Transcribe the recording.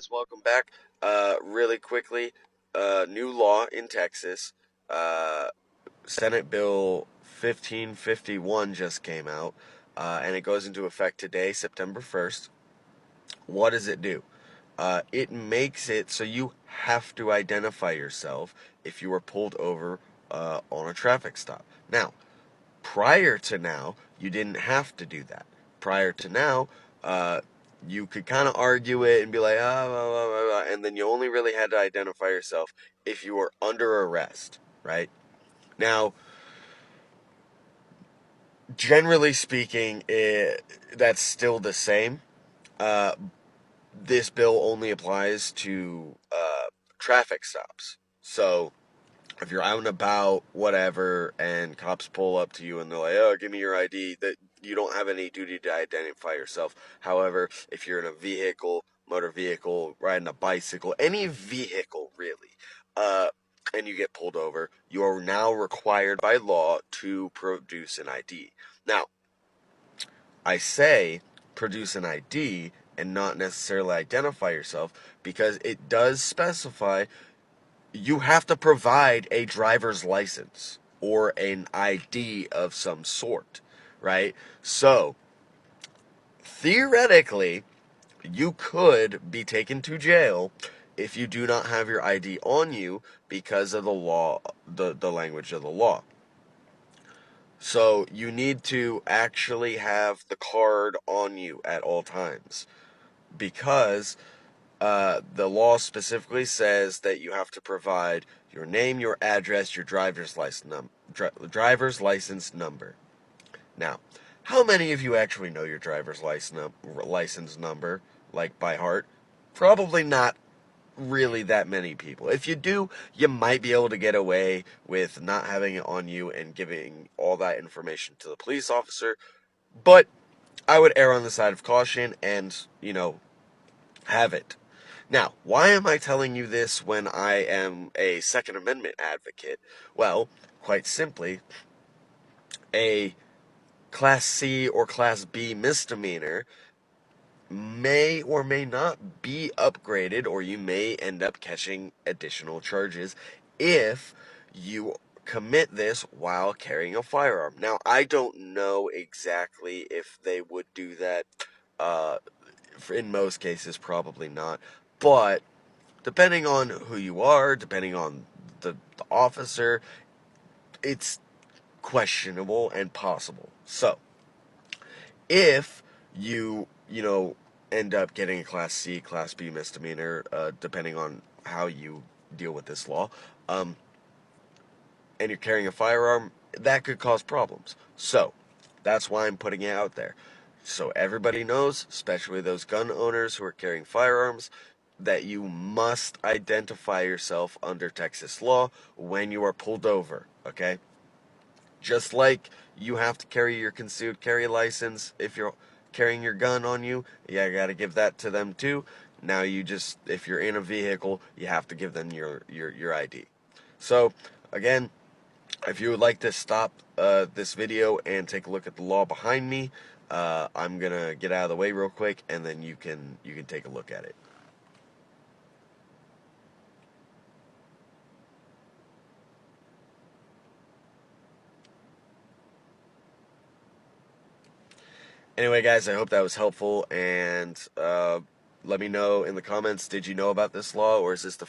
guys, welcome back. Really quickly, new law in Texas. Uh, Senate Bill 1551 just came out, and it goes into effect today, September 1st. What does it do? It makes it so you have to identify yourself if you were pulled over on a traffic stop. Now, prior to now, you didn't have to do that. Prior to now, you could kind of argue it and be like, ah, blah, blah, blah, blah, and then you only really had to identify yourself if you were under arrest, right? Now, generally speaking, that's still the same. Uh, this bill only applies to traffic stops. So, if you're out and about, whatever, and cops pull up to you and they're like, "Oh, give me your ID," that you don't have any duty to identify yourself. However, if you're in a vehicle, motor vehicle, riding a bicycle, any vehicle really, uh, and you get pulled over, you are now required by law to produce an ID. Now, I say produce an ID and not necessarily identify yourself because it does specify you have to provide a driver's license or an ID of some sort, right? So, theoretically, you could be taken to jail if you do not have your ID on you because of the law, the language of the law. So, you need to actually have the card on you at all times because the law specifically says that you have to provide your name, your address, your driver's license number. Now, how many of you actually know your license number, like by heart? Probably not really that many people. If you do, you might be able to get away with not having it on you and giving all that information to the police officer. But I would err on the side of caution and, have it. Now, why am I telling you this when I am a Second Amendment advocate? Well, quite simply, a Class C or Class B misdemeanor may or may not be upgraded, or you may end up catching additional charges if you commit this while carrying a firearm. Now, I don't know exactly if they would do that. Uh, in most cases, probably not. But depending on who you are, depending on the officer, it's questionable and possible. So, if you end up getting a Class C, Class B misdemeanor, depending on how you deal with this law, and you're carrying a firearm, that could cause problems. So, that's why I'm putting it out there. So everybody knows, especially those gun owners who are carrying firearms, that you must identify yourself under Texas law when you are pulled over, okay? Just like you have to carry your concealed carry license if you're carrying your gun on you, you got to give that to them too. Now if you're in a vehicle, you have to give them your ID. So, again, if you would like to stop this video and take a look at the law behind me, I'm gonna get out of the way real quick, and then you can take a look at it. Anyway, guys, I hope that was helpful, and let me know in the comments, did you know about this law, or is this the